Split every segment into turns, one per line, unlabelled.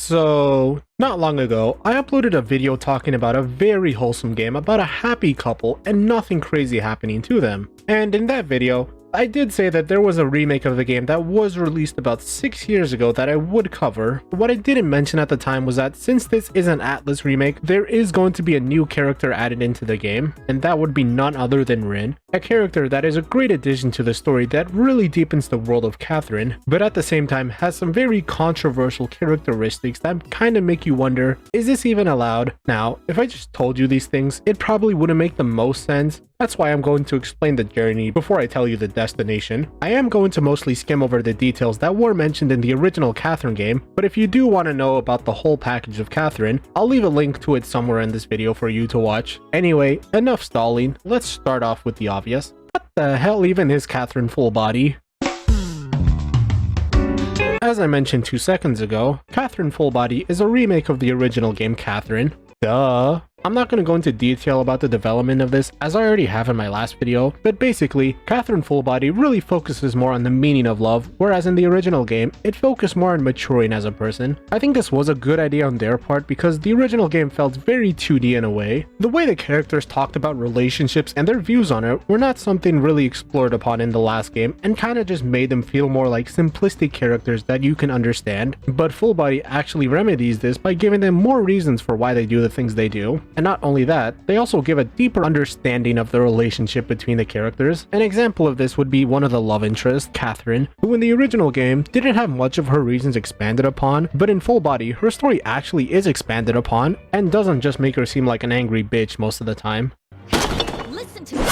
So, not long ago, I uploaded a video talking about a very wholesome game about a happy couple and nothing crazy happening to them. And in that video, I did say that there was a remake of the game that was released about 6 years ago that I would cover. What I didn't mention at the time was that since this is an Atlas remake, there is going to be a new character added into the game, and that would be none other than Rin, a character that is a great addition to the story that really deepens the world of Catherine, but at the same time has some very controversial characteristics that kind of make you wonder, is this even allowed? Now, if I just told you these things, it probably wouldn't make the most sense. That's why I'm going to explain the journey before I tell you the destination. I am going to mostly skim over the details that were mentioned in the original Catherine game, but if you do want to know about the whole package of Catherine, I'll leave a link to it somewhere in this video for you to watch. Anyway, enough stalling, let's start off with the obvious. What the hell even is Catherine Full Body? As I mentioned 2 seconds ago, Catherine Full Body is a remake of the original game Catherine. Duh. I'm not going to go into detail about the development of this as I already have in my last video, but basically, Catherine Full Body really focuses more on the meaning of love, whereas in the original game, it focused more on maturing as a person. I think this was a good idea on their part because the original game felt very 2D in a way. The way the characters talked about relationships and their views on it were not something really explored upon in the last game and kind of just made them feel more like simplistic characters that you can understand, but Full Body actually remedies this by giving them more reasons for why they do the things they do. And not only that, they also give a deeper understanding of the relationship between the characters. An example of this would be one of the love interests, Catherine, who in the original game didn't have much of her reasons expanded upon, but in Full Body, her story actually is expanded upon and doesn't just make her seem like an angry bitch most of the time.
Listen to me.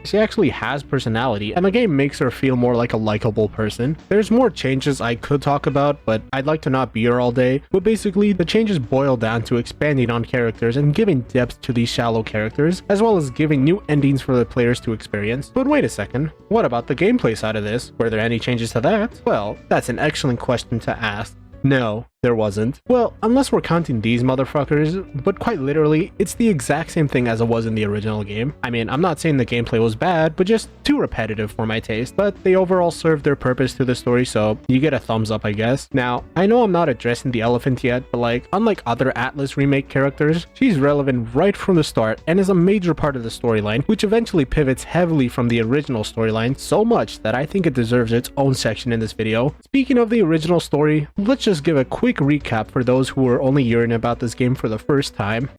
She actually has personality, and the game makes her feel more like a likable person. There's more changes I could talk about, but I'd like to not be here all day. But basically, the changes boil down to expanding on characters and giving depth to these shallow characters, as well as giving new endings for the players to experience. But wait a second, what about the gameplay side of this? Were there any changes to that? Well, that's an excellent question to ask. No, there wasn't. Well, unless we're counting these motherfuckers, but quite literally, it's the exact same thing as it was in the original game. I mean, I'm not saying the gameplay was bad, but just too repetitive for my taste, but they overall served their purpose to the story, so you get a thumbs up, I guess. Now, I know I'm not addressing the elephant yet, but like, unlike other Atlas remake characters, she's relevant right from the start and is a major part of the storyline, which eventually pivots heavily from the original storyline so much that I think it deserves its own section in this video. Speaking of the original story, let's just give a quick recap for those who are only hearing about this game for the first time.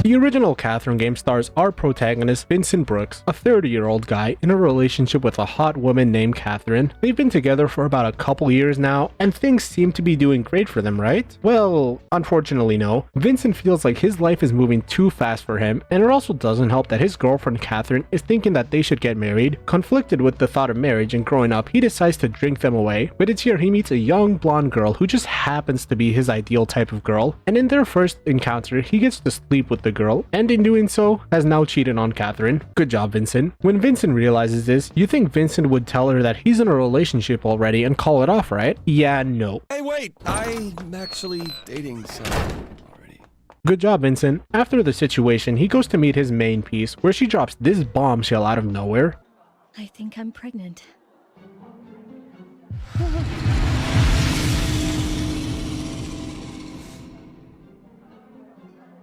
The original Catherine game stars our protagonist Vincent Brooks, a 30-year-old guy in a relationship with a hot woman named Catherine. They've been together for about a couple years now, and things seem to be doing great for them, right? Well, unfortunately no. Vincent feels like his life is moving too fast for him, and it also doesn't help that his girlfriend Catherine is thinking that they should get married. Conflicted with the thought of marriage and growing up, he decides to drink them away, but it's here he meets a young blonde girl who just happens to be his ideal type of girl, and in their first encounter, he gets to sleep with the girl, and in doing so, has now cheated on Catherine. Good job, Vincent. When Vincent realizes this, you think Vincent would tell her that he's in a relationship already and call it off, right? Yeah, no.
Hey, wait! I'm actually dating someone already.
Good job, Vincent. After the situation, he goes to meet his main piece, where she drops this bombshell out of nowhere.
I think I'm pregnant.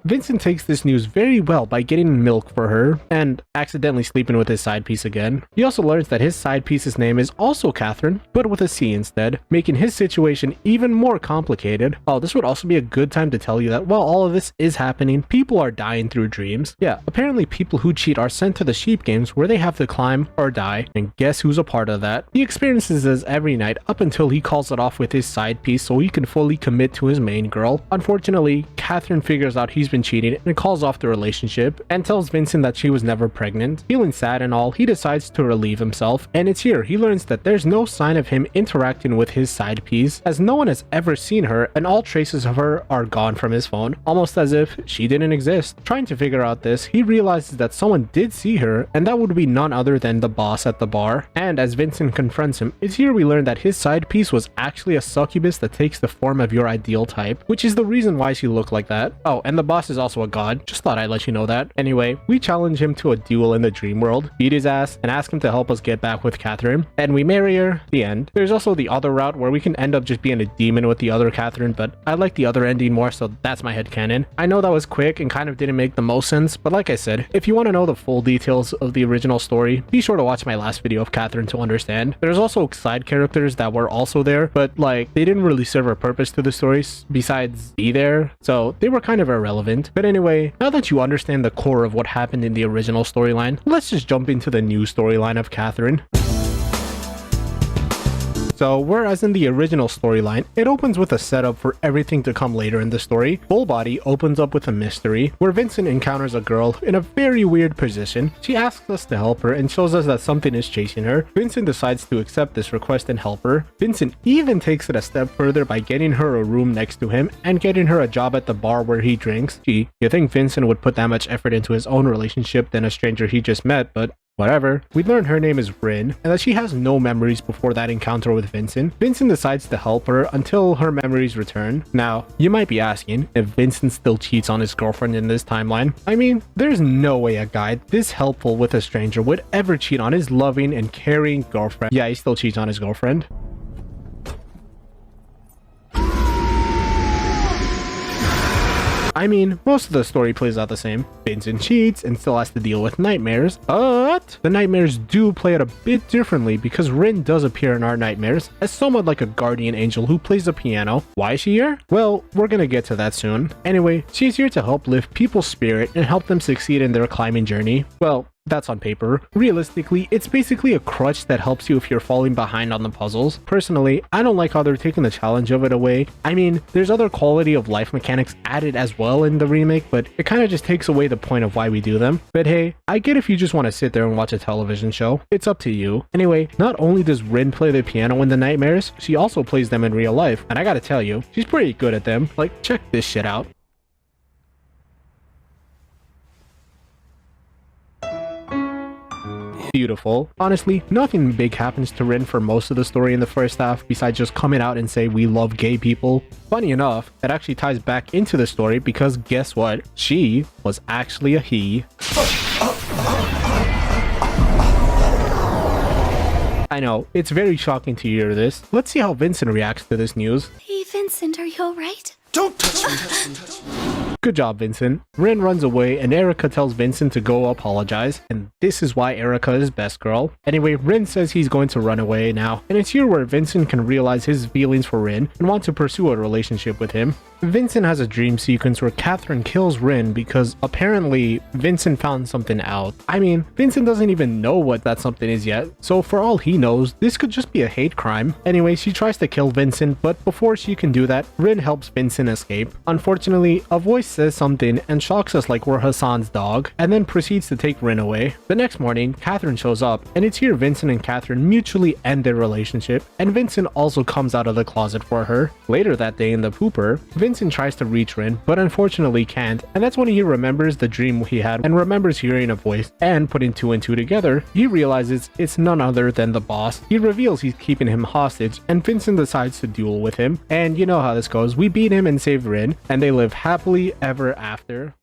Vincent takes this news very well by getting milk for her and accidentally sleeping with his side piece again. He also learns that his side piece's name is also Catherine, but with a C instead, making his situation even more complicated. Oh, this would also be a good time to tell you that while all of this is happening, people are dying through dreams. Yeah, apparently people who cheat are sent to the sheep games where they have to climb or die, and guess who's a part of that? He experiences this every night up until he calls it off with his side piece so he can fully commit to his main girl. Unfortunately, Catherine figures out he's been cheating and calls off the relationship and tells Vincent that she was never pregnant. Feeling sad and all, he decides to relieve himself, and it's here he learns that there's no sign of him interacting with his side piece, as no one has ever seen her and all traces of her are gone from his phone, almost as if she didn't exist. Trying to figure out this, he realizes that someone did see her, and that would be none other than the boss at the bar. And as Vincent confronts him, it's here we learn that his side piece was actually a succubus that takes the form of your ideal type, which is the reason why she looked like that. Oh, and the boss boss is also a god. Just thought I'd let you know that. Anyway, we challenge him to a duel in the dream world, beat his ass, and ask him to help us get back with Catherine. And we marry her. The end. There's also the other route where we can end up just being a demon with the other Catherine, but I like the other ending more, so that's my headcanon. I know that was quick and kind of didn't make the most sense, but like I said, if you want to know the full details of the original story, be sure to watch my last video of Catherine to understand. There's also side characters that were also there, but like they didn't really serve a purpose to the stories besides be there, so they were kind of irrelevant. But anyway, now that you understand the core of what happened in the original storyline, let's just jump into the new storyline of Catherine. So, whereas in the original storyline, it opens with a setup for everything to come later in the story, Full Body opens up with a mystery where Vincent encounters a girl in a very weird position. She asks us to help her and shows us that something is chasing her. Vincent decides to accept this request and help her. Vincent even takes it a step further by getting her a room next to him and getting her a job at the bar where he drinks. Gee, you think Vincent would put that much effort into his own relationship than a stranger he just met, but whatever. We learn her name is Rin, and that she has no memories before that encounter with Vincent. Vincent decides to help her until her memories return. Now, you might be asking if Vincent still cheats on his girlfriend in this timeline. I mean, there's no way a guy this helpful with a stranger would ever cheat on his loving and caring girlfriend. Yeah, he still cheats on his girlfriend. I mean, most of the story plays out the same. Vincent cheats and still has to deal with nightmares, but the nightmares do play out a bit differently because Rin does appear in our nightmares as somewhat like a guardian angel who plays the piano. Why is she here? Well, we're gonna get to that soon. Anyway, she's here to help lift people's spirit and help them succeed in their climbing journey. Well, that's on paper. Realistically, it's basically a crutch that helps you if you're falling behind on the puzzles. Personally, I don't like how they're taking the challenge of it away. I mean, there's other quality of life mechanics added as well in the remake, but it kind of just takes away the point of why we do them. But hey, I get if you just want to sit there and watch a television show. It's up to you. Anyway, not only does Rin play the piano in the nightmares, she also plays them in real life. And I gotta tell you, she's pretty good at them. Like, check this shit out. Beautiful. Honestly, nothing big happens to Rin for most of the story in the first half besides just coming out and say we love gay people. Funny enough, it actually ties back into the story because guess what? She was actually a he. I know, it's very shocking to hear this. Let's see how Vincent reacts to this news.
Hey, Vincent, are you alright?
Don't touch me!
Good job, Vincent. Rin runs away and Erica tells Vincent to go apologize, and this is why Erica is best girl. Anyway, Rin says he's going to run away now, and it's here where Vincent can realize his feelings for Rin and want to pursue a relationship with him. Vincent has a dream sequence where Catherine kills Rin because apparently Vincent found something out. I mean, Vincent doesn't even know what that something is yet, so for all he knows, this could just be a hate crime. Anyway, she tries to kill Vincent, but before she can do that, Rin helps Vincent escape. Unfortunately, a voice says something and shocks us like we're Hassan's dog, and then proceeds to take Rin away. The next morning, Catherine shows up, and it's here Vincent and Catherine mutually end their relationship, and Vincent also comes out of the closet for her. Later that day in the pooper, Vincent tries to reach Rin, but unfortunately can't, and that's when he remembers the dream he had and remembers hearing a voice, and putting two and two together, he realizes it's none other than the boss. He reveals he's keeping him hostage, and Vincent decides to duel with him, and you know how this goes. We beat him and save Rin, and they live happily ever after.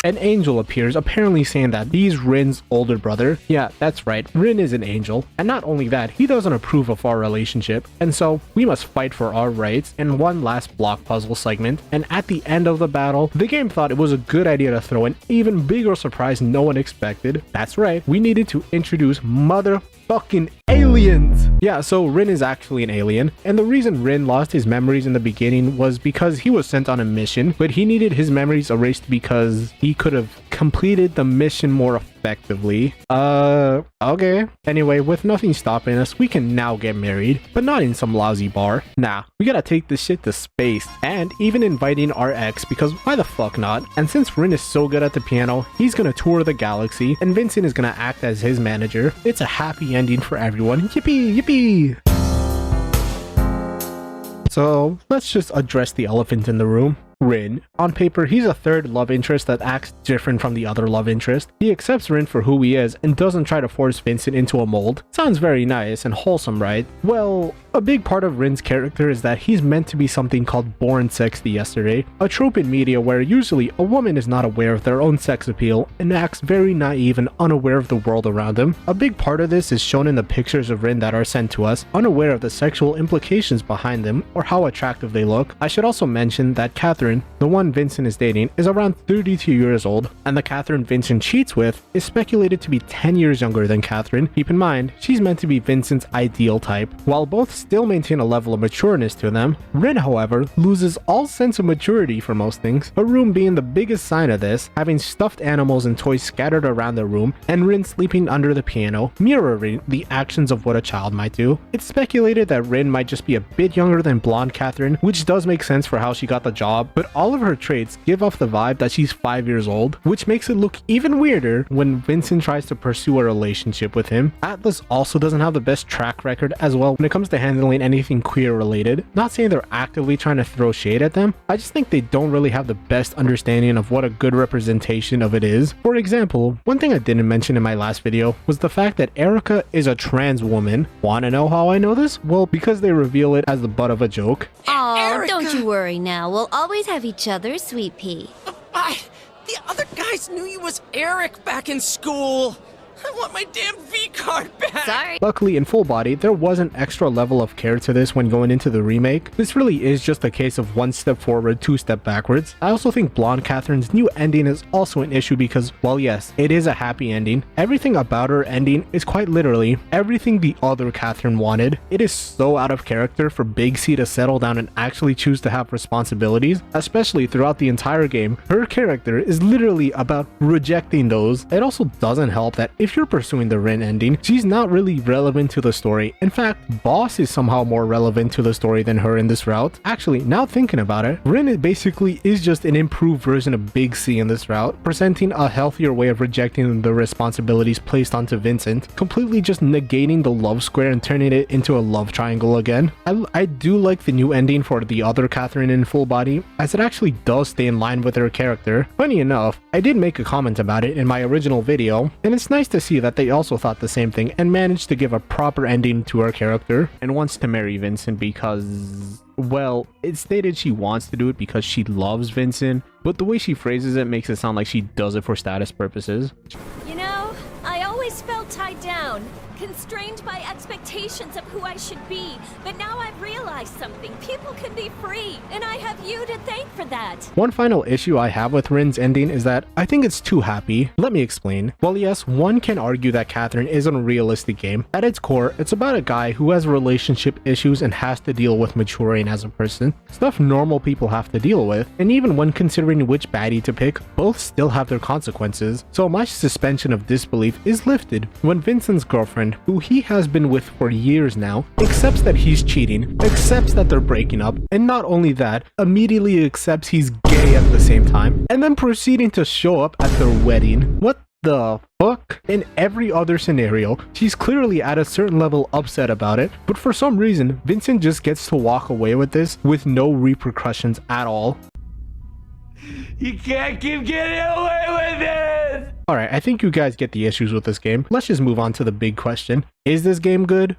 An angel appears, apparently saying that he's Rin's older brother. Yeah, that's right, Rin is an angel. And not only that, he doesn't approve of our relationship. And so, we must fight for our rights in one last block puzzle segment. And at the end of the battle, the game thought it was a good idea to throw an even bigger surprise no one expected. That's right, we needed to introduce motherfucking aliens! Yeah, so Rin is actually an alien, and the reason Rin lost his memories in the beginning was because he was sent on a mission, but he needed his memories erased because he could have completed the mission more effectively. Okay. Anyway, with nothing stopping us, we can now get married, but not in some lousy bar. Nah, we gotta take this shit to space, and even inviting our ex, because why the fuck not? And since Rin is so good at the piano, he's gonna tour the galaxy, and Vincent is gonna act as his manager. It's a happy ending for everyone. Yippee, yippee! So, let's just address the elephant in the room. Rin. On paper, he's a third love interest that acts different from the other love interest. He accepts Rin for who he is and doesn't try to force Vincent into a mold. Sounds very nice and wholesome, right? Well, A big part of Rin's character is that he's meant to be something called born sexy yesterday, a trope in media where usually a woman is not aware of their own sex appeal and acts very naive and unaware of the world around them. A big part of this is shown in the pictures of Rin that are sent to us, unaware of the sexual implications behind them or how attractive they look. I should also mention that Catherine, the one Vincent is dating, is around 32 years old, and the Catherine Vincent cheats with is speculated to be 10 years younger than Catherine. Keep in mind, she's meant to be Vincent's ideal type. While both still maintain a level of matureness to them, Rin, however, loses all sense of maturity for most things, her room being the biggest sign of this, having stuffed animals and toys scattered around the room, and Rin sleeping under the piano, mirroring the actions of what a child might do. It's speculated that Rin might just be a bit younger than blonde Catherine, which does make sense for how she got the job, but all of her traits give off the vibe that she's 5 years old, which makes it look even weirder when Vincent tries to pursue a relationship with him. Atlas also doesn't have the best track record as well when it comes to handling anything queer related. Not saying they're actively trying to throw shade at them, I just think they don't really have the best understanding of what a good representation of it is. For example, one thing I didn't mention in my last video was the fact that Erica is a trans woman. Wanna know how I know this? Well, because they reveal it as the butt of a joke.
Oh,
Erica!
don't you worry now. We'll always have each other, sweet pea.
The other guys knew you was Eric back in school. I want my damn V-card back!
Sorry.
Luckily, in Full Body, there was an extra level of care to this when going into the remake. This really is just a case of one step forward, two step backwards. I also think Blonde Catherine's new ending is also an issue because, while yes, it is a happy ending, everything about her ending is quite literally everything the other Catherine wanted. It is so out of character for Big C to settle down and actually choose to have responsibilities, especially throughout the entire game. Her character is literally about rejecting those. It also doesn't help that if you're pursuing the Rin ending, she's not really relevant to the story. In fact, Boss is somehow more relevant to the story than her in this route. Actually, now thinking about it, Rin basically is just an improved version of Big C in this route, presenting a healthier way of rejecting the responsibilities placed onto Vincent, completely just negating the love square and turning it into a love triangle again. I do like the new ending for the other Catherine in Full Body, as it actually does stay in line with her character. Funny enough, I did make a comment about it in my original video, and it's nice to see that they also thought the same thing and managed to give a proper ending to her character, and wants to marry Vincent because, well, it's stated she wants to do it because she loves Vincent, but the way she phrases it makes it sound like she does it for status purposes.
You know, I always felt tied down, constrained by expectations of who I should be, but now I've realized something. People can be free, and I have you to thank for that.
One final issue I have with Rin's ending is that I think it's too happy. Let me explain. Well, yes, one can argue that Catherine is an unrealistic game. At its core, it's about a guy who has relationship issues and has to deal with maturing as a person. Stuff normal people have to deal with, and even when considering which baddie to pick, both still have their consequences. So my suspension of disbelief is lifted when Vincent's girlfriend, who he has been with for years now, accepts that he's cheating, accepts that they're breaking up, and not only that, immediately accepts he's gay at the same time, and then proceeding to show up at their wedding. What the fuck? In every other scenario, she's clearly at a certain level upset about it, but for some reason, Vincent just gets to walk away with this with no repercussions at all.
You can't keep getting away with it!
Alright, I think you guys get the issues with this game. Let's just move on to the big question. Is this game good?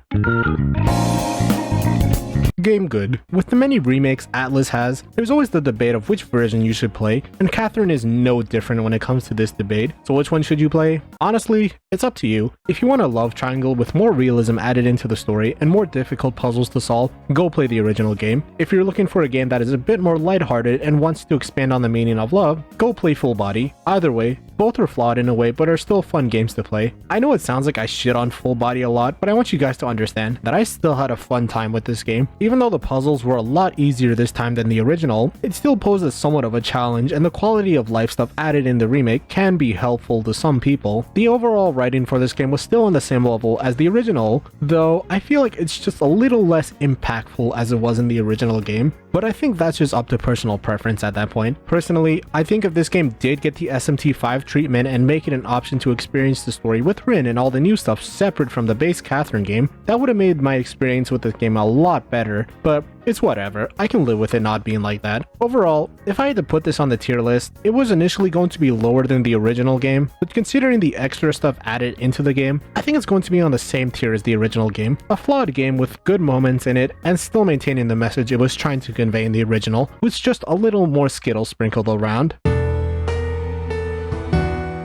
Game good. With the many remakes Atlas has, there's always the debate of which version you should play, and Catherine is no different when it comes to this debate. So which one should you play? Honestly, it's up to you. If you want a love triangle with more realism added into the story and more difficult puzzles to solve, go play the original game. If you're looking for a game that is a bit more lighthearted and wants to expand on the meaning of love, go play Full Body. Either way, both are flawed in a way but are still fun games to play. I know it sounds like I shit on Full Body a lot, but I want you guys to understand that I still had a fun time with this game. Even though the puzzles were a lot easier this time than the original, it still poses somewhat of a challenge, and the quality of life stuff added in the remake can be helpful to some people. The overall writing for this game was still on the same level as the original, though I feel like it's just a little less impactful as it was in the original game, but I think that's just up to personal preference at that point. Personally, I think if this game did get the SMT5 treatment and make it an option to experience the story with Rin and all the new stuff separate from the base Catherine game, that would have made my experience with this game a lot better. better, but it's whatever. I can live with it not being like that. Overall, if I had to put this on the tier list, it was initially going to be lower than the original game, but considering the extra stuff added into the game, I think it's going to be on the same tier as the original game. A flawed game with good moments in it and still maintaining the message it was trying to convey in the original, with just a little more Skittles sprinkled around.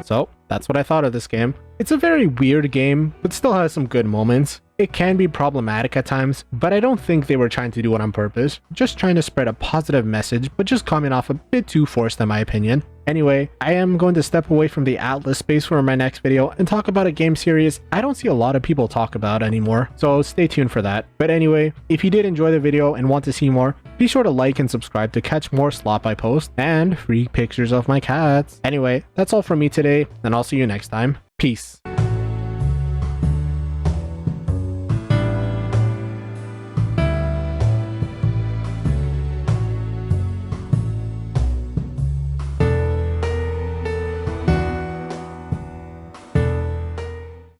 So, that's what I thought of this game. It's a very weird game, but still has some good moments. It can be problematic at times, but I don't think they were trying to do it on purpose, just trying to spread a positive message, but just coming off a bit too forced in my opinion. Anyway, I am going to step away from the Atlas space for my next video and talk about a game series I don't see a lot of people talk about anymore, so stay tuned for that. But anyway, if you did enjoy the video and want to see more, be sure to like and subscribe to catch more slop I post and free pictures of my cats. Anyway, that's all from me today, and I'll see you next time. Peace.